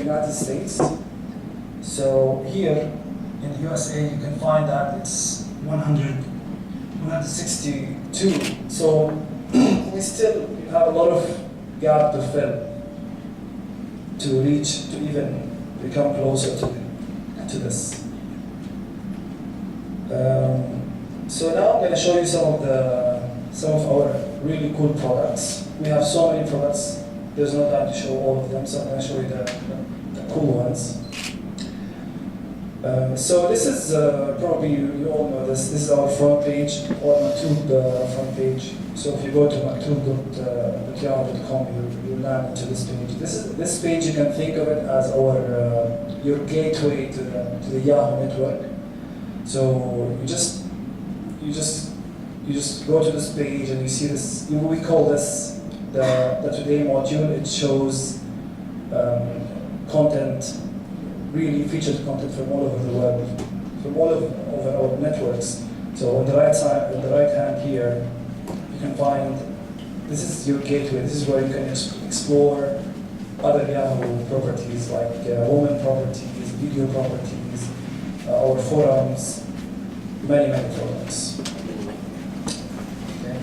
United States. So here in the USA, you can find that it's 162. So we still have a lot of gap to fill to reach, to even become closer to this. So now I'm going to show you some of our really cool products. We have so many products. There's no time to show all of them, so I'm going to show you the cool ones. So this is probably you all know this. This is our front page, or Maktub front page. So if you go to maktub.yahoo.com, you land into this page. This page, you can think of it as your gateway to the Yahoo network. So you just go to this page and you see this. We call this the Today module. It shows content, really featured content from all over the world, from all over our networks. So on the right side, on the right hand here, you can find, this is your gateway. This is where you can explore other Yahoo properties like women properties, video properties, our forums, many products. Okay.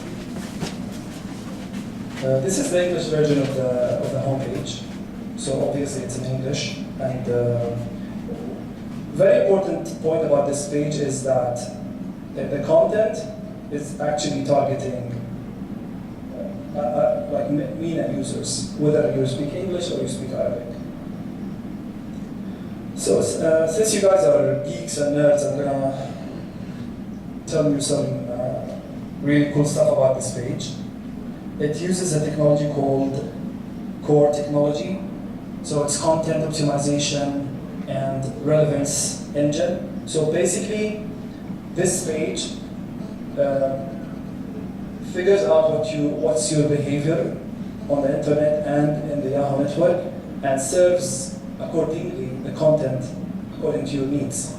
This is the English version of the homepage. So obviously it's in English. And very important point about this page is that the content is actually targeting like MENA users, whether you speak English or you speak Arabic. So since you guys are geeks and nerds, I'm gonna tell you some really cool stuff about this page. It uses a technology called core technology. So it's content optimization and relevance engine. So basically, this page figures out what's your behavior on the internet and in the Yahoo network, and serves accordingly the content according to your needs.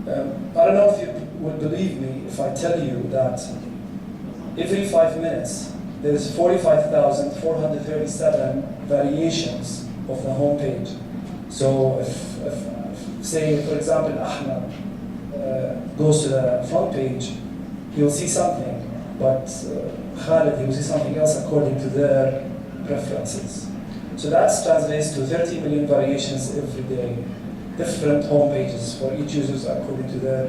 I don't know if you would believe me if I tell you that every 5 minutes there's 45,437 variations of the homepage. So if say, for example, Ahmed goes to the front page, he'll see something, but Khalid, he will see something else according to their preferences. So that translates to 30 million variations every day, different homepages for each user according to their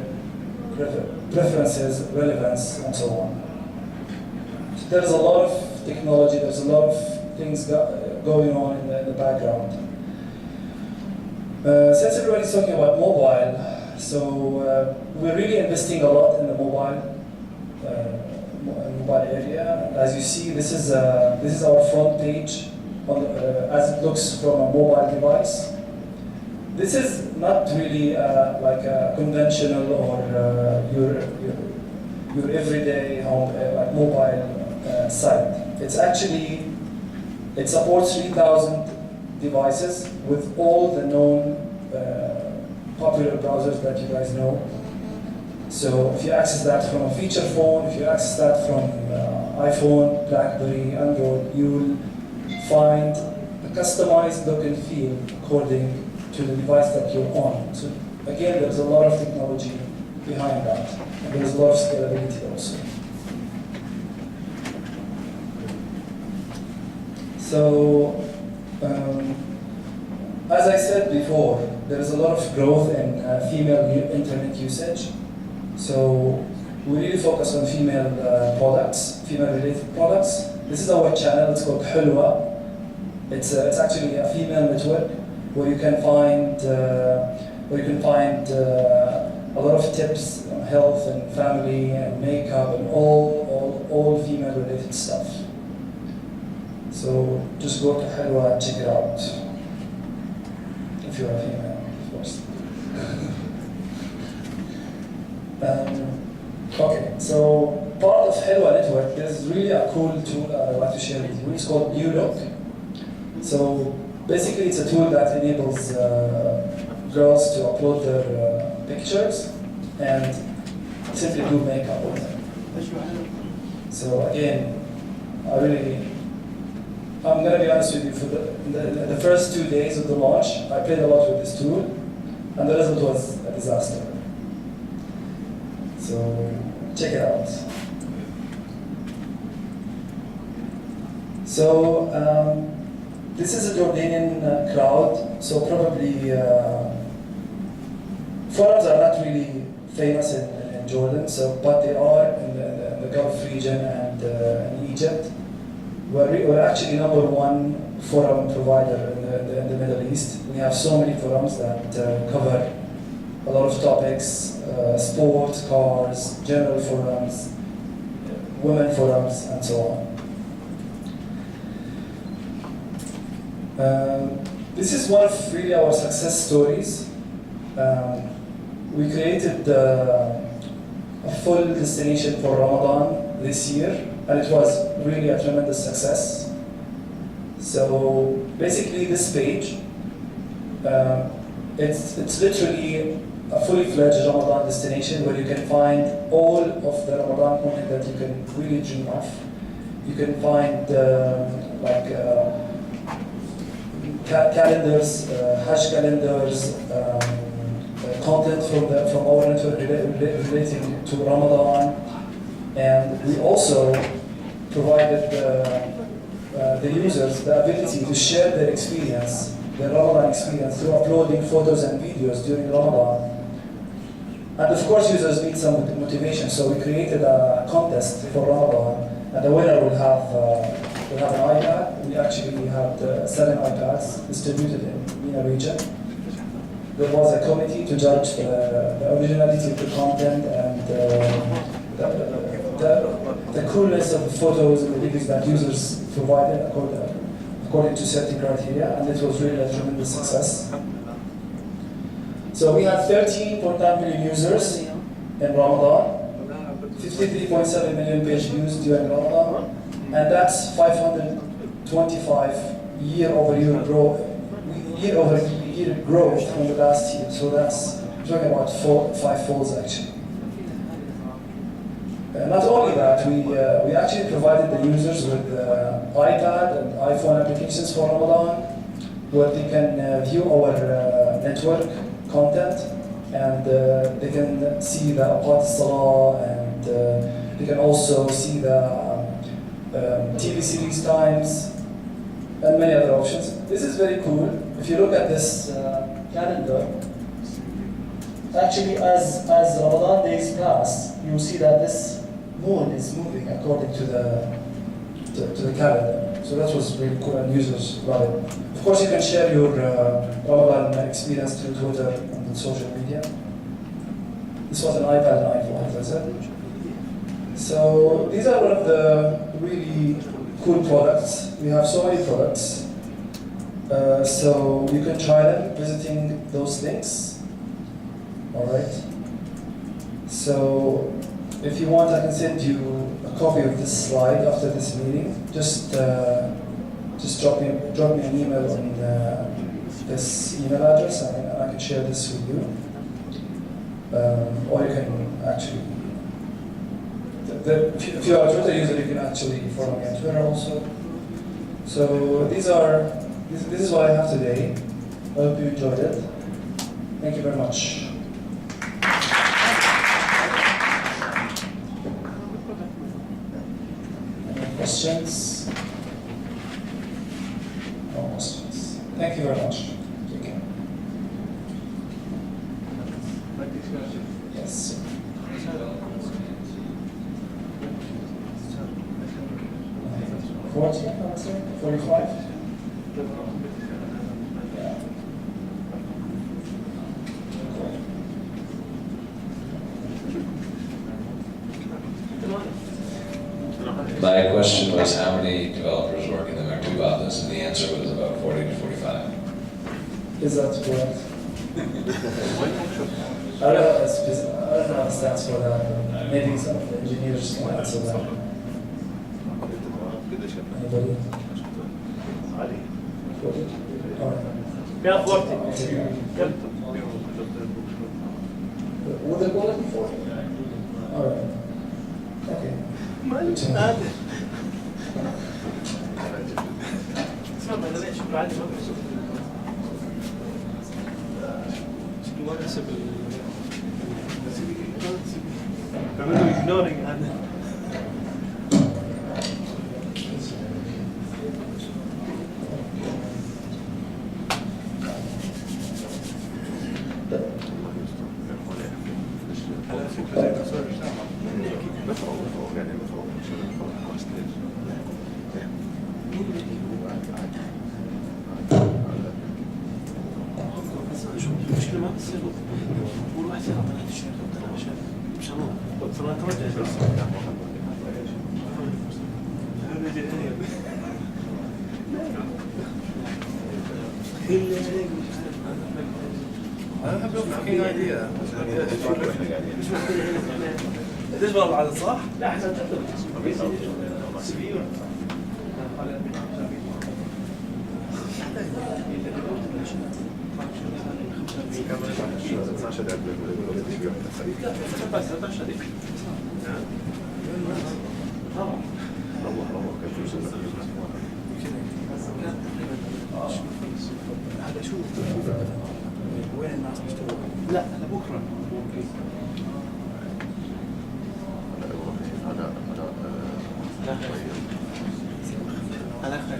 preferences, relevance, and so on. So there's a lot of technology, there's a lot of things going on in the background. Since everybody's talking about mobile, so we're really investing a lot in the mobile area. As you see, this is our front page as it looks from a mobile device. This is not really like a conventional or your everyday home like mobile site. It supports 3,000 devices with all the known popular browsers that you guys know. So if you access that from a feature phone, if you access that from iPhone, BlackBerry, Android, you'll find a customized look and feel according to the device that you're on. So again, there's a lot of technology behind that, and there's a lot of scalability also. So, as I said before, there is a lot of growth in female internet usage. So we really focus on female products, female-related products. This is our channel. It's called Hulwa. It's actually a female network where you can find a lot of tips on health and family and makeup and all female-related stuff. So just go to Hulwa and check it out. If you're a female, of course. Okay, so part of Hulwa network, there's really a cool tool I'd like to share with you. It's called New Look. So basically, it's a tool that enables girls to upload their pictures and simply do makeup on them. So again, I really I'm going to be honest with you, for the first 2 days of the launch, I played a lot with this tool, and the result was a disaster. So check it out. So this is a Jordanian crowd, so probably forums are not really famous in Jordan, but they are in the Gulf region and in Egypt. We're actually #1 forum provider in the Middle East. We have so many forums that cover a lot of topics, sport, cars, general forums, women forums, and so on. This is one of really our success stories. We created a full destination for Ramadan this year, and it was really a tremendous success. So basically this page, it's literally a fully fledged Ramadan destination where you can find all of the Ramadan content that you can really dream of. You can find calendars, Hajj calendars, content from our network relating to Ramadan, and we also provided the users the ability to share their experience, their Ramadan experience, through uploading photos and videos during Ramadan. And of course, users need some motivation, so we created a contest for Ramadan, and the winner will have an iPad. We actually had 7 iPads distributed in the MENA region. There was a committee to judge the originality of the content and the coolness of the photos and the videos that users provided according to certain criteria, and it was really a tremendous success. So we had 13.9 million users in Ramadan, 53.7 million page views during Ramadan, and that's 525 year-over-year growth from the last year. So that's talking about 5 folds actually. Not only that, we actually provided the users with iPad and iPhone applications for Ramadan, where they can view our network content, and they can see the Awqat Salah, and they can also see the TV series times, and many other options. This is very cool. If you look at this calendar, actually as Ramadan days pass, you will see that this moon is moving according to the calendar. So that was really cool, and users love it. Of course, you can share your Ramadan experience through Twitter and social media. This was an iPad and iPhone, as I said. So these are one of the really cool products. We have so many products. So you can try them visiting those links. All right. So if you want, I can send you a copy of this slide after this meeting. Just drop me an email on this email address, and I can share this with you. Or you can actually, if you are a Twitter user, you can actually follow me on Twitter also. So this is what I have today. I hope you enjoyed it. Thank you very much. Any questions? No questions. Thank you very much. Take care. Yes. 40, I would say, 45. Yeah. My question was how many developers work in the Maktub office, and the answer was about 40 to 45. Is that correct? I don't know the stats for that, but maybe some of the engineers can answer that. Anybody? 40? All right. Yeah, 40. Yep. Would they call it 40? All right. Okay. Good to know. I don't have no fucking idea. ليش والله العدد صح؟ لا احنا سبيون. هذا شو وين الناس مشتغل؟ لا هذا بكره. على خير.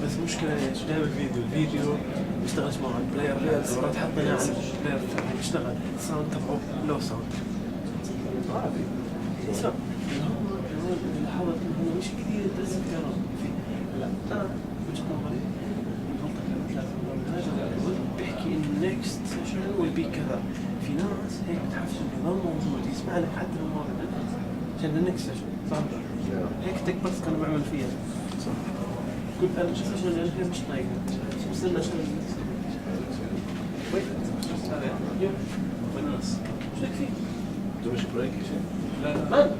بس مشكلة جايب الفيديو بيشتغلش مع البلاير مرات حطينا على البلاير بيشتغل الساوند تبعه لو ساوند عادي لاحظت انه مش كثير بس كانوا لا انا وجهة نظري الغلطة كانت لازم بيحكي ان next session will be كذا في ناس هيك بتحفز انه يضل موجود يسمع لك حتى لو ما عشان النكست سيشن صح هيك تكبر كانوا بعمل فيها صح كنت انا شو عشان انا مش طايقه وصلنا عشان وين هذا يوم وناس شو لك فيه تمش بريك شيء لا لا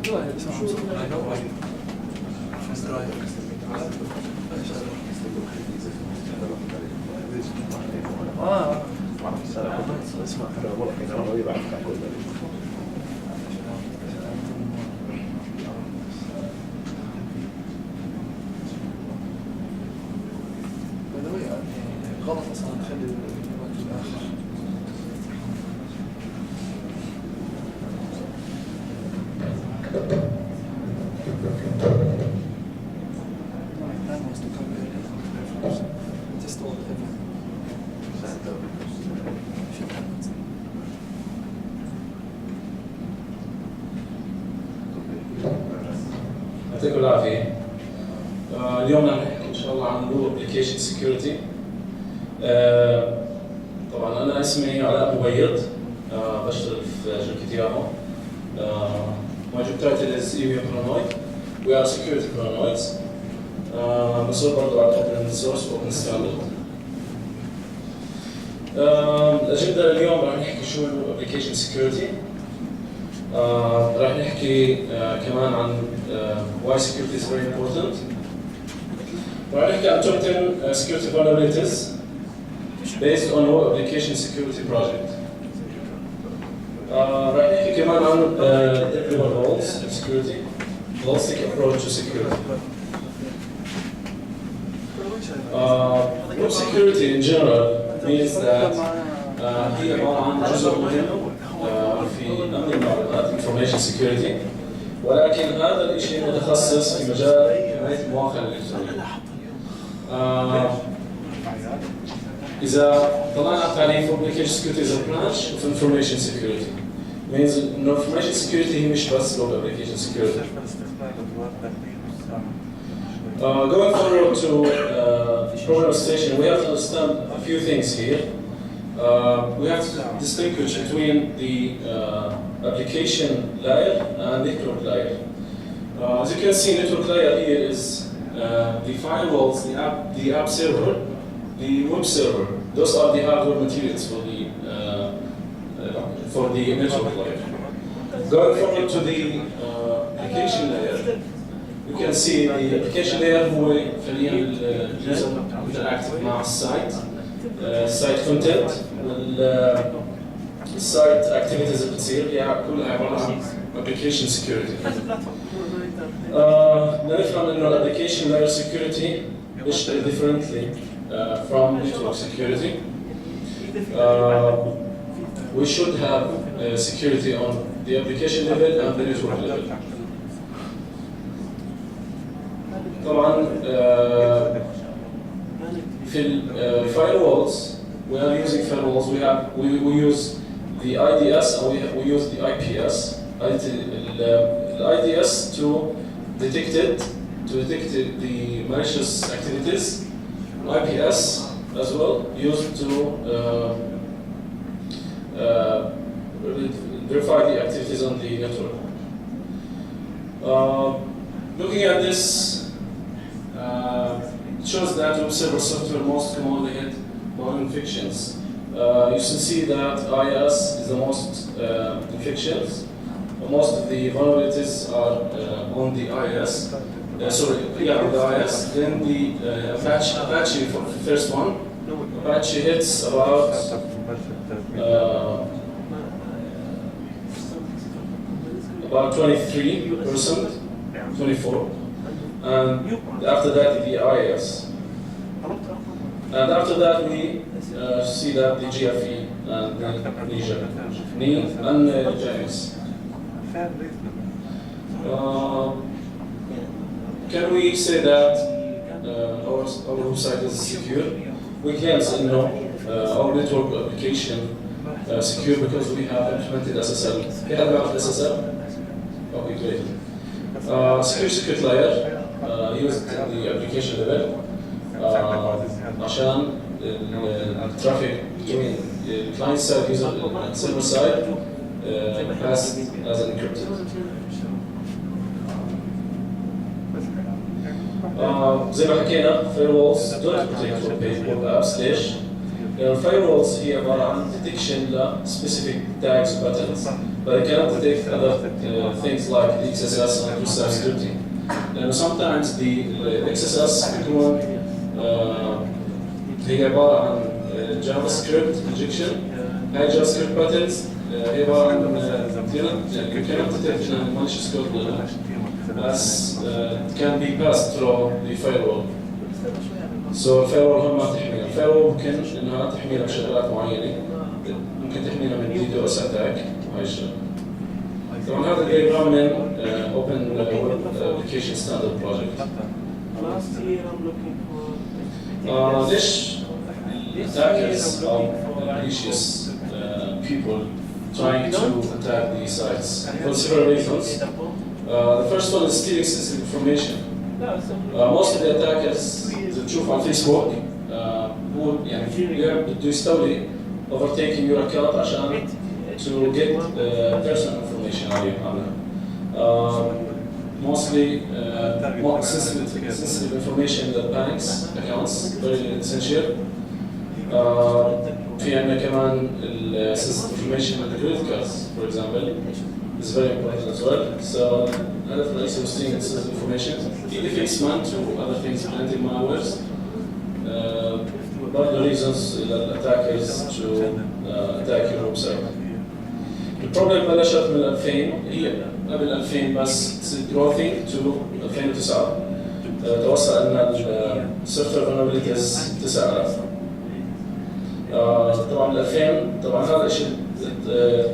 شو هذا شو اي نو واي فاست درايف اسمع والله كذا ما يبعث كل غلط اصلا تخلي الوقت الاخر يعطيكم العافية. اليوم رح نحكي إن شاء الله عن Application Security. طبعا أنا اسمي علاء مبيض، بشتغل في شركة ياهو. My job title is EVM Paranoid. We are security paranoids. مسؤول برضه على Open Source Open Standard. الأجندة اليوم رح نحكي شو Application Security. رح نحكي كمان عن why security is very important. رح نحكي عن top 10 security vulnerabilities based on our application security project. رح نحكي كمان عن different roles in security, holistic approach to security. Web security in general means that هي عبارة عن جزء مهم في أمن المعلومات information security، ولكن هذا الشيء متخصص في مجال حماية المواقع الإلكترونية. إذا طلعنا على تعريف application security is a branch of information security. means information security هي مش بس web application security. Going forward to problem station, we have to understand a few things here. We have to distinguish between the application layer and network layer. As you can see, network layer here is the firewalls, the app server, the web server. Those are the hardware materials for the network layer. Going forward to the application layer, You can see the application layer هو فعليا الجزء interactive مع السايت site content والسايت activities اللي بتصير هي كلها عبارة عن application security. نفهم إنه application layer security بيشتغل differently from network security. We should have security on the application level and the network level. طبعا في firewalls we are using firewalls we use the IDS and we use the IPS. The IDS to detect the malicious activities. IPS as well used to verify the activities on the network. Looking at this, it shows that web server software most commonly hit by infections. You can see that IS is the most infections. Most of the vulnerabilities are on the IS. On the IS. Then the Apache for the first one. Apache hits about 23%, 24%. And after that, the IS. And after that, we see that the GFE and the NIA and JMS. Can we say that our website is secure? We can say no. Our network application secure because we have implemented SSL. We have SSL. Okay, great. Security layer used in the application level عشان الترافيك between the client side user and server side passed as encrypted. زي ما حكينا firewalls don't protect web apps ليش؟ firewalls هي عبارة عن detection ل specific tags patterns but it cannot detect other things like the XSS and two-step scripting. Sometimes the XSS بيكون هي عبارة عن جافا سكريبت injection. هاي جافا سكريبت patterns هي عبارة عن you cannot detect malicious code as it can be passed through the firewall. So firewall هم ما تحميها. firewall ممكن إنها تحمينا بشغلات معينة. ممكن تحمينا من DDoS attack وهاي الشغلات. طبعا هذا الدياجرام من Open Web Application Standard Project. Last year I'm looking for ليش attackers or malicious people trying to attack these sites? For several reasons. The first one is stealing sensitive information. Most of the attackers that تشوف على الفيسبوك هو يعني بده يستولي overtaking your account عشان to get personal information عليك عنها. Mostly sensitive information that banks accounts very essential. في عندنا كمان sensitive information with the credit cards, for example, is very important as well. So هدف الرئيسي هو stealing sensitive information. If it's meant to other things, plenty malwares. One of the reasons that attackers to attack your website. البروبلم بلشت من 2000 هي قبل 2000 بس growing to 2009 توصل ان السوفتوير vulnerabilities 9000. طبعا 2000 طبعا هذا الشيء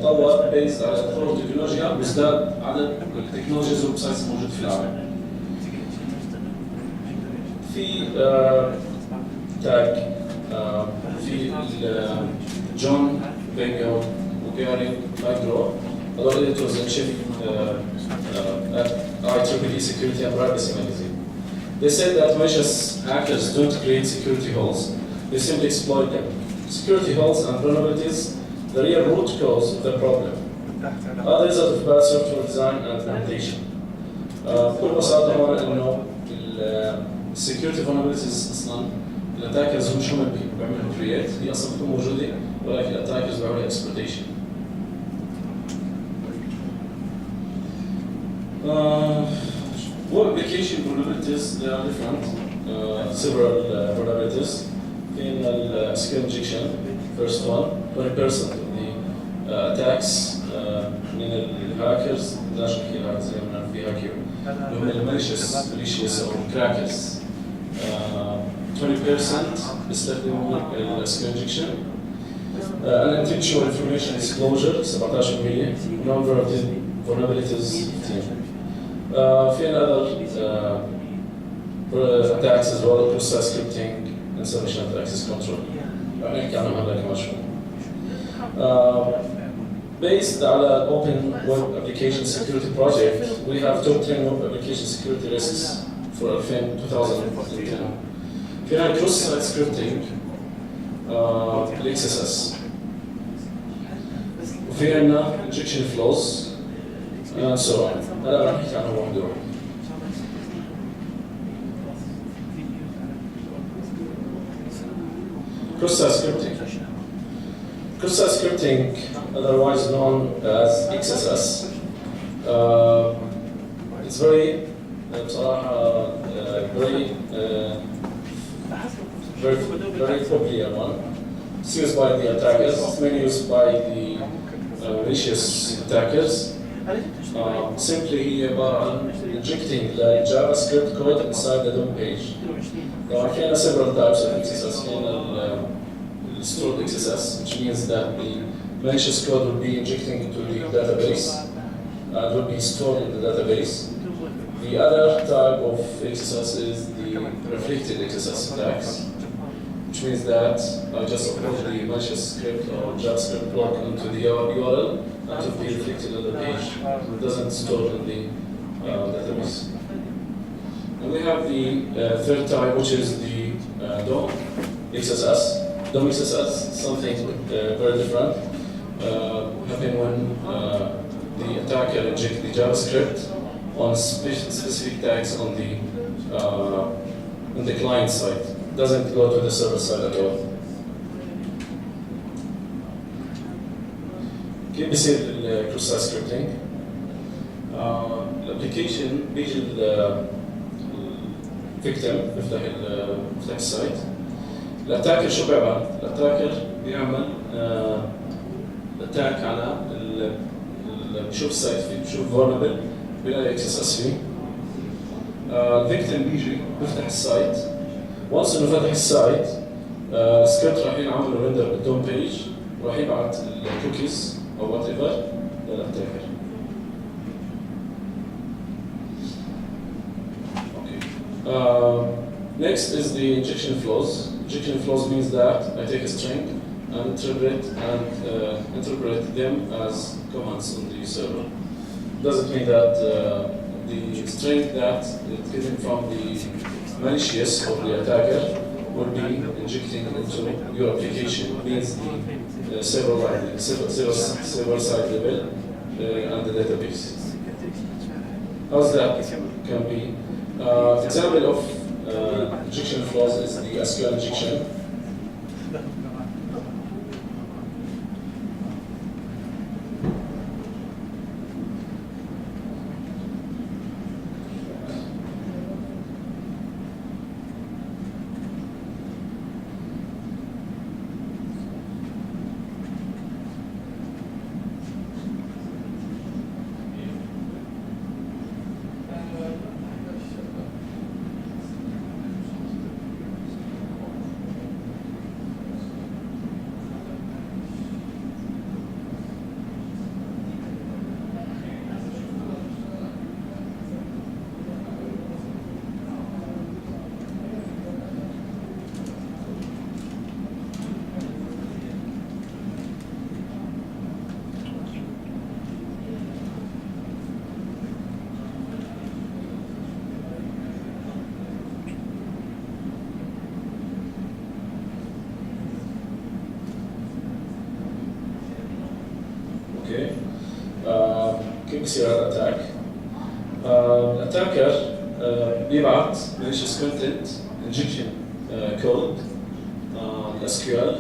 تطور بيز على تطور التكنولوجيا وازداد عدد التكنولوجيز والويب سايتس الموجود في العالم. في تاج في جون بينجو وجاري مايكرو هذول editors that check IEEE security and privacy magazine. They said that malicious hackers don't create security holes, they simply exploit them. Security holes and vulnerabilities, the real root cause of the problem, are the result of bad software design and implementation. بكل بساطة هون إنه security vulnerabilities أصلاً الأتاكرز هم شو بيعملوا create هي أصلاً بتكون موجودة ولكن الأتاكرز بيعملوا exploitation. web application vulnerabilities, they are different. Several vulnerabilities. In SQL injection, first one, 20% of the attacks من الهاكرز نشر كده زي ما في HackU اللي هم malicious or crackers 20% بيستخدموا SQL injection unintentional information disclosure 17% vulnerabilities 15 في another attacks as well cross-site scripting insufficient access control نحكي عنهم هلا كمان شوي Based on an open web application security project, we have top 10 web application security risks for 2010. فيها cross-site scripting, XSS. وفي عندنا injection flows, and so on. هلا رح نحكي عنهم واحد واحد. Cross-site scripting. Cross-site scripting, otherwise known as XSS, it's very, very popular one. It's used by the attackers. It's mainly used by the malicious attackers. Simply about injecting the JavaScript code inside the DOM page. There are several types of XSS. Stored XSS, which means that the malicious code will be injecting into the database and will be stored in the database. The other type of XSS is the reflected XSS attacks, which means that I just upload the malicious script or JavaScript block into the URL and it will be reflected on the page. It doesn't store in the database. And we have the third type, which is the DOM XSS. DOM XSS is something very different. Happen when the attacker injects the JavaScript on specific tags on the client side. Doesn't go to the server side at all. كيف بيصير الكروس-سايت سكريبتنج؟ الابلكيشن بيجي الفيكتيم بيفتح السايت. الاتاكر شو بيعمل؟ الاتاكر بيعمل اتاك على بشوف السايت فيه، بشوف فولنبل بيلاقي XSS فيه. الفيكتيم بيجي بيفتح السايت. وانس انه فتح السايت السكريبت راح ينعمل ريندر بالدوم بيج وراح يبعت الكوكيز او وات ايفر للاتاكر. Next is the injection flows. Injection flows means that I take a string and interpret them as commands on the server. Doesn't mean that the string that is given from the malicious or the attacker will be injecting into your application. It means the server-side level and the database. How's that can be? Example of injection flows is the SQL injection. Okay. كيف بصير هذا الاتاك؟ الاتاكر بيبعت malicious content injection code SQL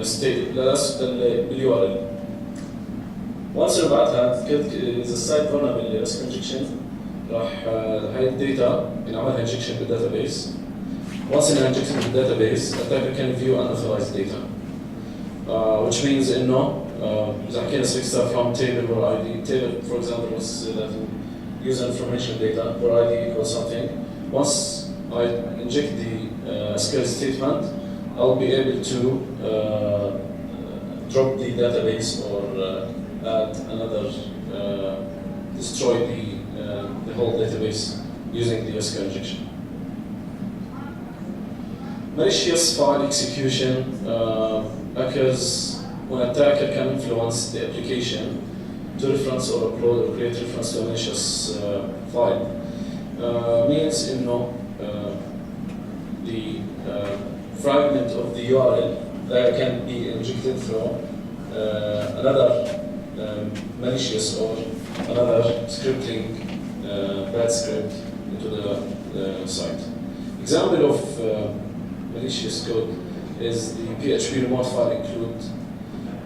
state باليو ار ال. once يبعتها إذا السايت vulnerable SQL injection راح هاي الداتا بنعملها انجكشن بالداتابيس. Once in injected in the database, attacker can view unauthorized data, which means إنه إذا حكينا select from table or ID, table for example was that user information data where ID equals something. Once I inject the SQL statement, I'll be able to drop the database or add another, destroy the whole database using the SQL injection. Malicious file execution occurs when attacker can influence the application to reference or upload or create reference to a malicious file. Means the fragment of the URL that can be injected through another malicious or another scripting bad script into the site. Example of malicious code is the PHP remote file include.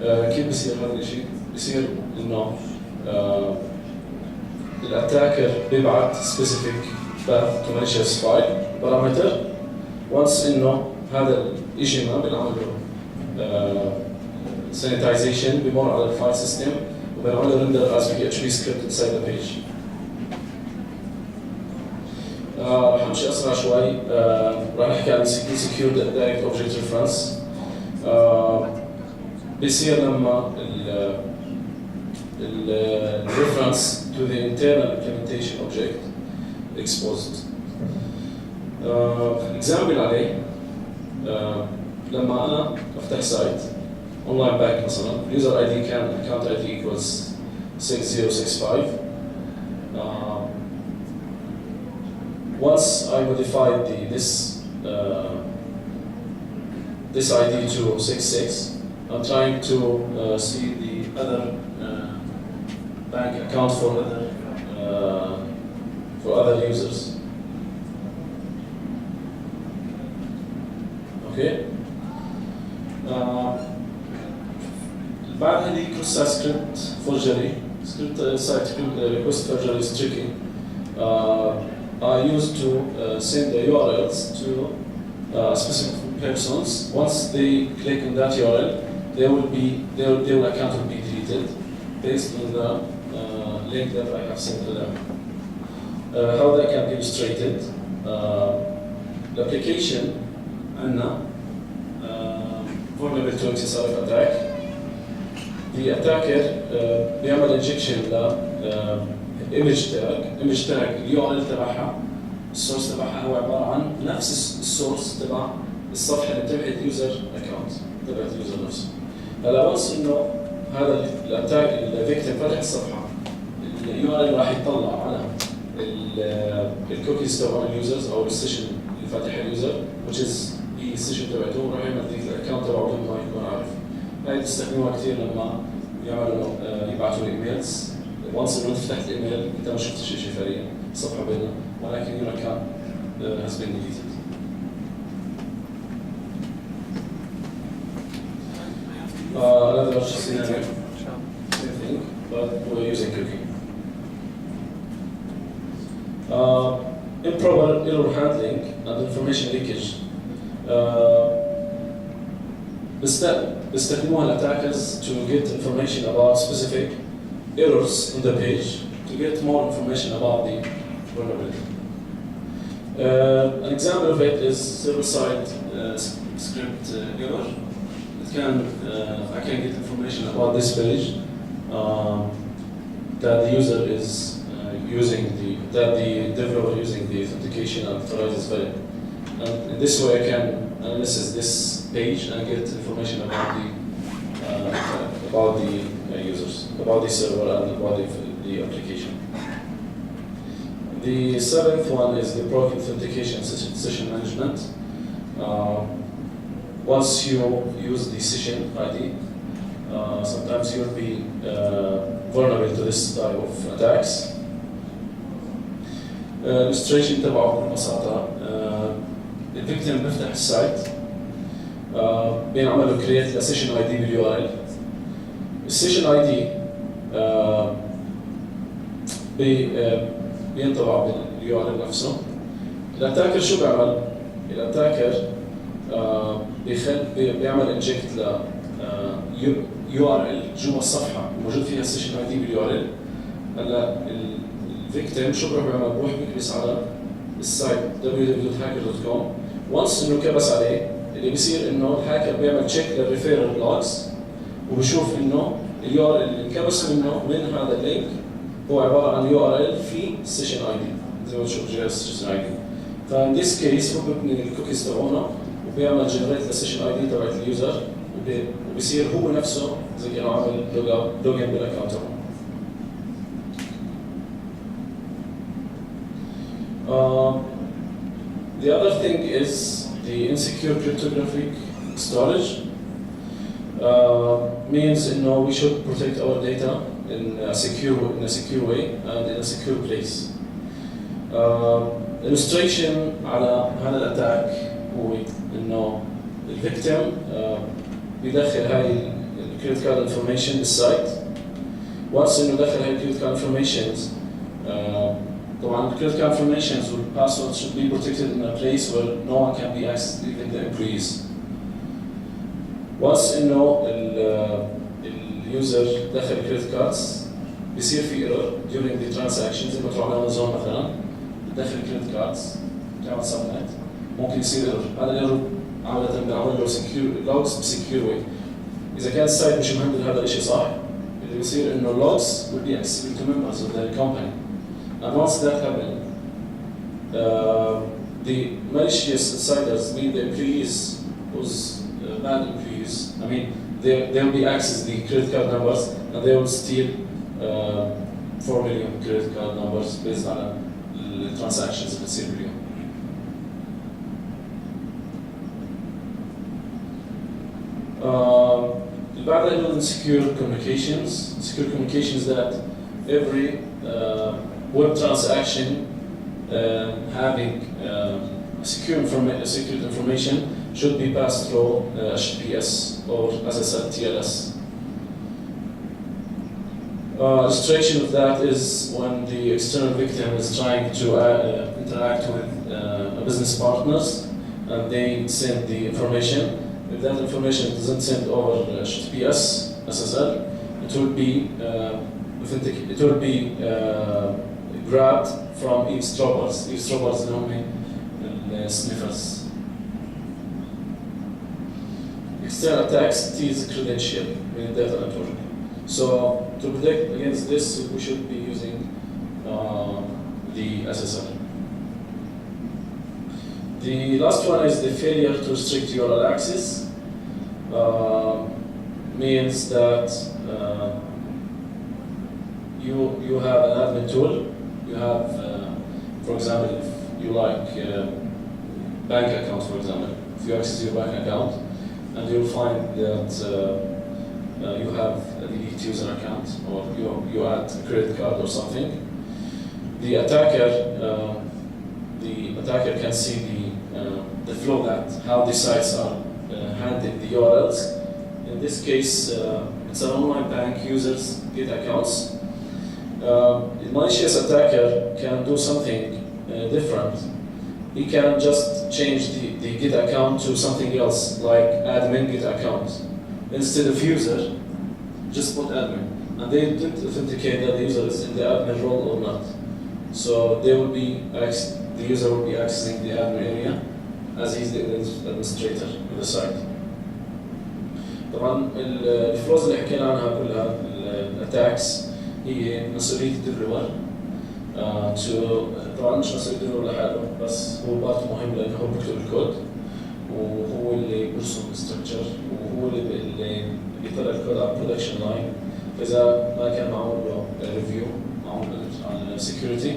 كيف بصير هذا الشيء؟ بصير إنه الأتاكر بيبعت specific path to malicious file parameter. once إنه هذا الشيء ما بنعمله sanitization بمر على الفايل سيستم وبنعمله render as PHP script inside the page. راح نمشي أسرع شوي. راح نحكي عن secure direct object reference. بيصير لما ال reference to the internal implementation object exposed. example عليه لما أنا أفتح سايت online bank مثلا user ID can account ID equals 6065. Once I modified this ID to 66, I'm trying to see the other bank account for other users. Okay. بعد هذه cross site script forgery, site request forgery is tricky. I used to send the URLs to specific persons. Once they click on that URL, their account will be deleted based on the link that I have sent to them. How that can be illustrated? The application عندنا vulnerable to XSRF attack. The attacker بيعمل injection ل image tag URL تبعها السورس تبعها هو عبارة عن نفس السورس تبع الصفحة اللي بتبعت اليوزر اكونت تبعت اليوزر نفسه. هلا وانس انه هذا الاتاك الفيكتيم فتح الصفحة اليو ار ال راح يطلع على الكوكيز تبع اليوزرز او السيشن اللي فاتح اليوزر which is هي السيشن تبعته وراح يعمل ديك الاكونت تبعه بدون ما يكون عارف. هاي بتستخدموها كثير لما يعملوا يبعثوا لي ايميلز. وانس انه انت فتحت الايميل انت ما شفت شيء فعليا صفحه بيضاء ولكن your account has been deleted. Another scenario, same thing, but we're using cookie. Improper error handling and information leakage. بيستخدموها attackers to get information about specific errors on the page to get more information about the vulnerability. An example of it is server-side script error. I can get information about this page that the user is that the developer using the authentication and authorizes valid. And in this way, I can analyze this page and get information about the users, about the server and about the application. The seventh one is the broken authentication session management. Once you use the session ID, sometimes you'll be vulnerable to this type of attacks. Illustration تبعه بكل بساطة. الفيكتيم بيفتح السايت بينعمل له create a session ID بالURL. السيشن ID بينطبع باليو ار ال نفسه. الاتاكر شو بيعمل؟ الاتاكر بيعمل انجكت ل يو ار ال جوا الصفحه موجود فيها السيشن اي دي باليو ار ال. هلا الفيكتيم شو بروح بيكبس على السايت www.hacker.com. وانس انه كبس عليه اللي بيصير انه الهاكر بيعمل تشيك للريفيرال لوجز وبشوف انه اليو ار ال اللي انكبس منه من هذا اللينك هو عباره عن يو ار ال في السيشن اي دي زي ما تشوف جهاز السيشن اي دي. فان ذيس كيس هو ببني الكوكيز تبعونه وبيعمل جنريت للسيشن اي دي تبعت اليوزر وبصير هو نفسه زي كانه عامل لوجن بالاكونت تبعه. The other thing is the insecure cryptographic storage. Means we should protect our data in a secure way and in a secure place. Illustration على هذا الاتاك هو انه الفيكتيم بيدخل هاي الكريدت كارد انفورميشن بالسايت. وانس انه دخل هاي الكريدت كارد انفورميشنز طبعا الكريدت كارد انفورميشنز والباسورد should be protected in a place where no one can be accessed, even the employees. وانس انه اليوزر دخل الكريدت كاردز بيصير في ايرور during the transaction زي ما تروح على امازون مثلا بتدخل الكريدت كاردز بتعمل سبميت ممكن يصير ايرور. هذا الايرور عادة بنعمل له سكيور لوجز بسكيور واي. اذا كان السايت مش مهندل هذا الشيء صح اللي بيصير انه اللوجز will be accessible to members of the company. And once that happens, the malicious insiders, mean the employees whose bad employees, I mean, they will be accessing the credit card numbers and they will steal 4 million credit card numbers based on the transactions that بتصير باليوم. بعدها building secure communications. Secure communications that every web transaction having secure information should be passed through HTTPS or SSL TLS. Illustration of that is when the external victim is trying to interact with business partners and they send the information. If that information doesn't send over HTTPS, SSL, it will be grabbed from eavesdroppers. Eavesdroppers اللي هم sniffers. External attacks steals credential in the data network. So to protect against this, we should be using the SSL. The last one is the failure to restrict URL access. Means that you have an admin tool. You have, for example, if you like bank account, for example, if you access your bank account, and you'll find that you have a delete user account, or you add a credit card or something. The attacker can see the flow that how the sites are handling the URLs. In this case, it's an online bank users get accounts. The malicious attacker can do something different. He can just change the get account to something else, like admin get account. Instead of user, just put admin. And they didn't authenticate that the user is in the admin role or not. So the user will be accessing the admin area as he's the administrator of the site. طبعا الفلوز اللي حكينا عنها كلها الاتاكس هي مسؤولية الديفلوبر. طبعا مش مسؤولية الديفلوبر لحاله بس هو بارت مهم لانه هو بيكتب الكود وهو اللي بيرسم الستركتشر وهو اللي بيطلع الكود على البرودكشن لاين. فاذا ما كان معمول له ريفيو معمول على security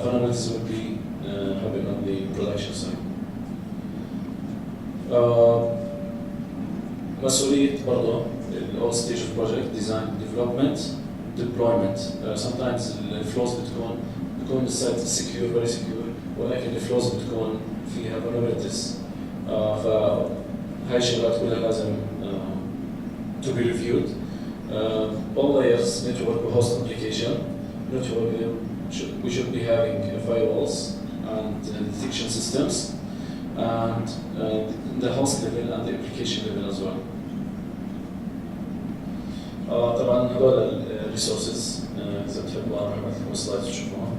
vulnerabilities will be happening on the production side. مسؤولية برضه all stage of project design development deployment. Sometimes الفلوز بتكون السايت secure very secure ولكن الفلوز بتكون فيها vulnerabilities. فهاي الشغلات كلها لازم to be reviewed. All layers network host application network we should be having firewalls and detection systems, and the host level and the application level as well. طبعا هذول الريسورسز اذا بتحبوا انا بعمل لكم سلايدز تشوفوها.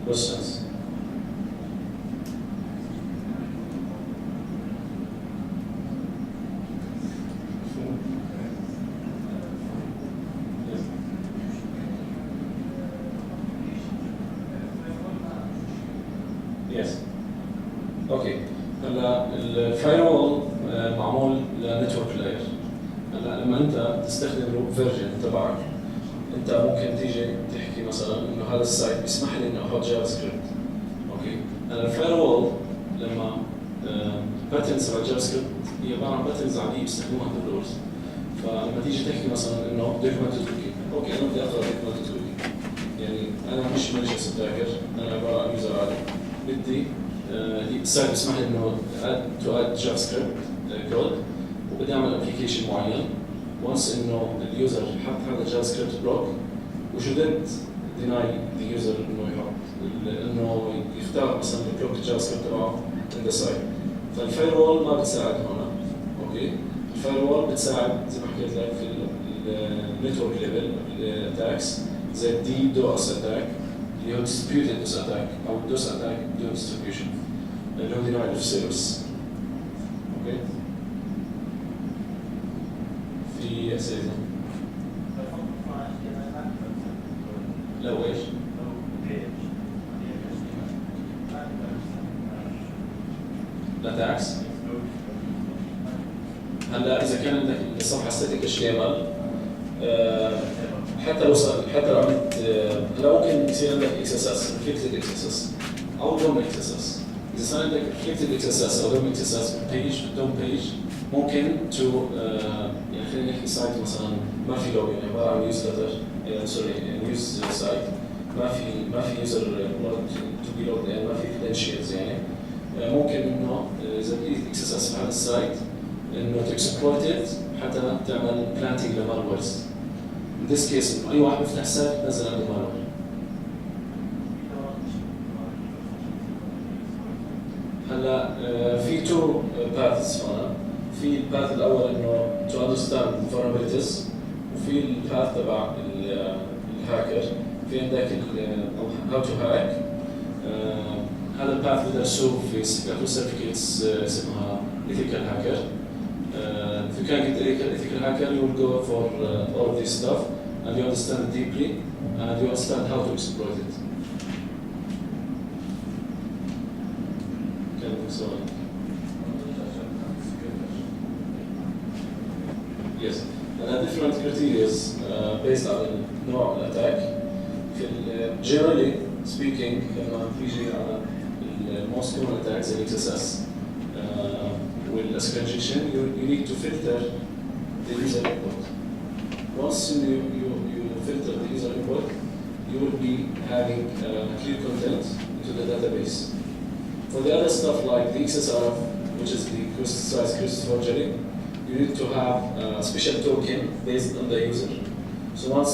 questions. Yes. اوكي هلا الفايروول معمول لنتورك لاير. هلا لما انت تستخدم الويب فيرجن تبعك انت ممكن تيجي تحكي مثلا انه هذا السايت بيسمح لي اني احط جافا سكريبت. اوكي هلا الفايروول لما باترنز تبع جافا سكريبت هي عباره عن باترنز عاديه بيستخدموها الديفلوبرز. فلما تيجي تحكي مثلا انه دوكيومنتد ويكي، اوكي انا بدي اقرا دوكيومنتد ويكي، يعني انا مش ماليش اتذاكر، انا عباره عن يوزر عادي بدي السايت بيسمح لي انه تو اد جافا سكريبت كود وبدي اعمل ابلكيشن معين. وانس انه اليوزر حط هذا الجافا سكريبت بلوك وشدت ديناي اليوزر انه يحط انه يختار مثلا البلوك الجافا سكريبت تبعه عند السايت. فالفايروول ما بتساعد هنا. اوكي الفايروول بتساعد زي ما حكيت لك في النتورك ليفل اتاكس زي الدي دوس اتاك اللي هو ديستريبيوتد دوس اتاك او دوس اتاك بدون ديستريبيوشن اللي هو دينايل اوف سيرفيس. اوكي في اسئله؟ لو ايش؟ الاتاكس هلا اذا كان عندك الصفحه ستاتيك اتش تي ام ال حتى لو عملت هلا ممكن يصير عندك اكس اس اس ريفلكتد اكس اس اس او دوم اكس اس اس. اذا صار عندك ريفلكتد اكس اس اس او دوم اكس اس اس بيج دوم بيج ممكن تو يعني خلينا نحكي سايت مثلا ما في لوجن عباره عن نيوز لتر سوري نيوز سايت ما في يوزر تو بي لوجد يعني ما في كريدنشيالز يعني ممكن انه اذا بدك اكس اس اس في هذا السايت انه تكسبلويتد حتى تعمل بلانتنج لمالورز. In this case اي واحد بيفتح سايت بنزل عنده مالور. هلا في تو باثز هنا. في الباث الاول انه to understand vulnerabilities وفي الباث تبع الهاكر. في عندك how to hack. هذا الباث بقدر تشوف في سيرتيفيكيتس اسمها ethical hacker. If you can get ethical hacker, you will go for all of this stuff, and you understand it deeply, and you understand how to exploit it. Okay, so yes, and there are different criteria based on the نوع attack. Generally speaking, لما بيجي على most common attacks in XSS. With SQL injection, you need to filter the user input. Once you filter the user input, you will be having clear content into the database. For the other stuff like the XSRF, which is the size crystal forgery, you need to have a special token based on the user. So once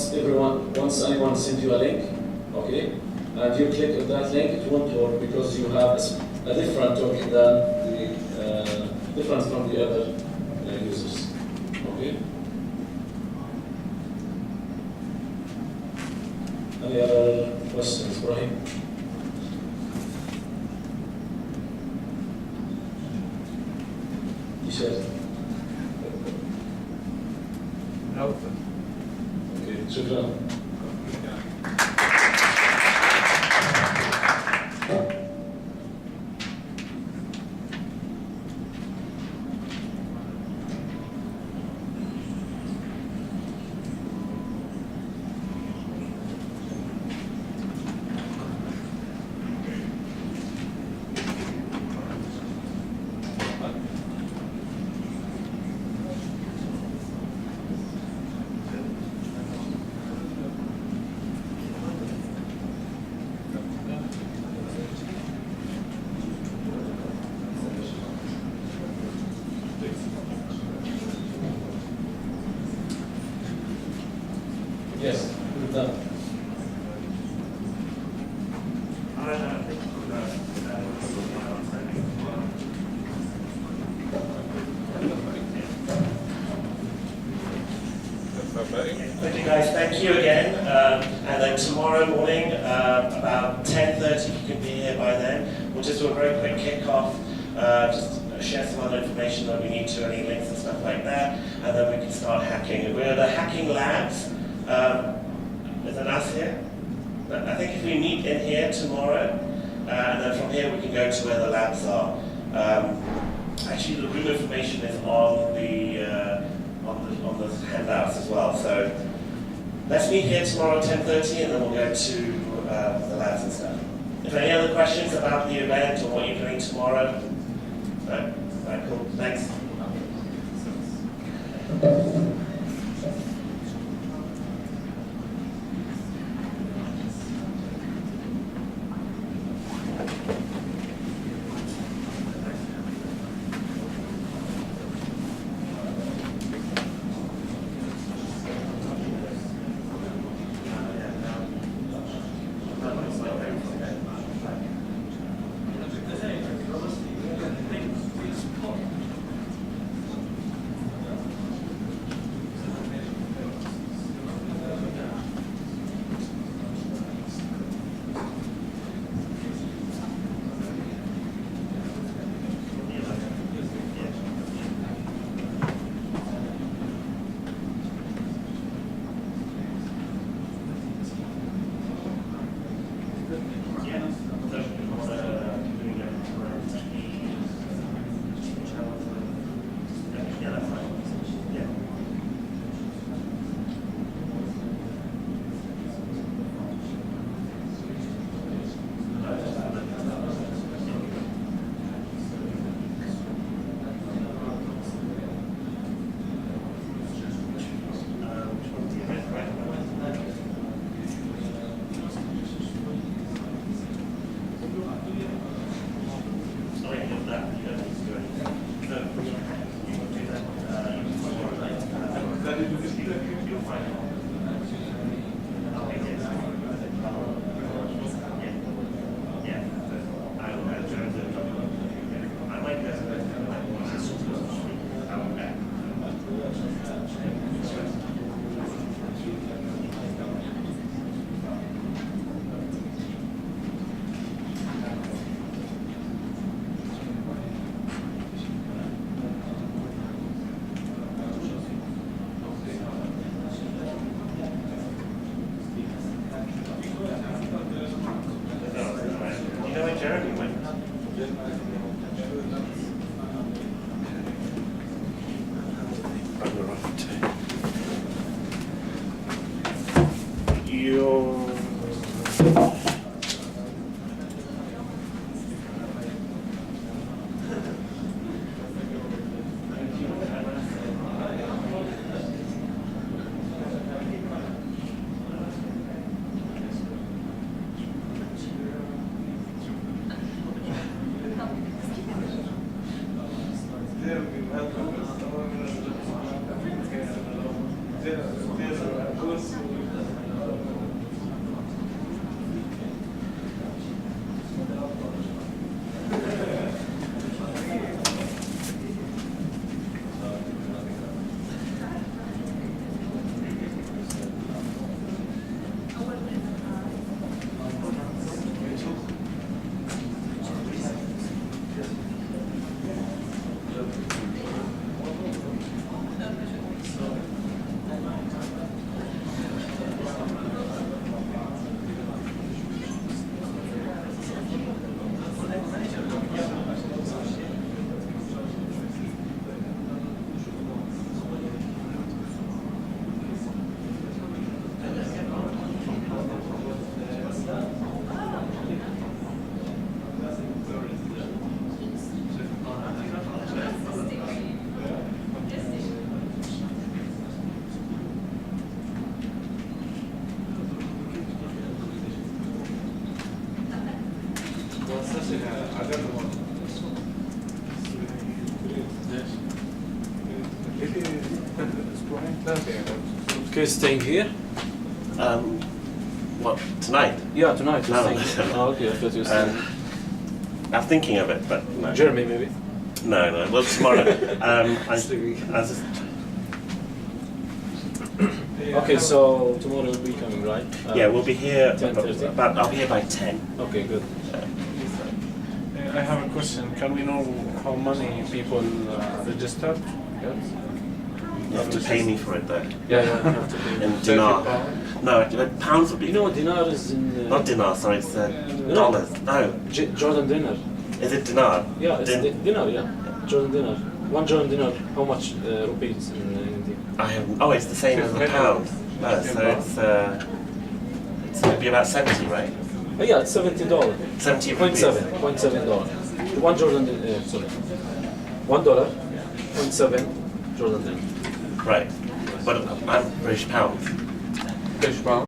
anyone sends you a link, okay, and you click on that link, it won't work because you have a different token than different from the other users. Okay. Any other questions, Ibrahim? T-shirt. No. Okay. شكرا. tomorrow morning, about 10:30, if you can be here by then, we'll just do a very quick kick-off, just share some other information that we need to, any links and stuff like that, and then we can start hacking. We're the hacking labs. Is it us here? I think if we meet in here tomorrow, and then from here we can go to where the labs are. Actually, the room information is on the handouts as well. So let's meet here tomorrow at 10:30, and then we'll go to the labs and stuff. If any other questions about the event or what you're doing tomorrow? No? All right, cool. Thanks. Okay, staying here? What, tonight? Yeah, tonight. No, you're staying. Oh, okay, I thought you were staying. I'm thinking of it, but no. Jeremy, maybe? No, well, tomorrow. Okay, so tomorrow you'll be coming, right? Yeah, we'll be here 10:30. I'll be here by 10. Okay, good. I have a question. Can we know how many people registered? Yes. You have to pay me for it though. Yeah, you have to pay. In dinar. No, pounds would be. You know, dinar is in. Not dinar, sorry, it's dollars. No. Jordan dinar. Is it dinar? Yeah, it's dinar, yeah. Jordan dinar. 1 Jordan dinar, how much rupees in India? I have. Oh, it's the same as the pound. No, so it's going to be about 70, right? Oh, yeah, it's $70. 70 rupees. $0.7. 1 Jordan, sorry. $1, 0.7 Jordan dinar. Right. But I'm British pounds. British pound.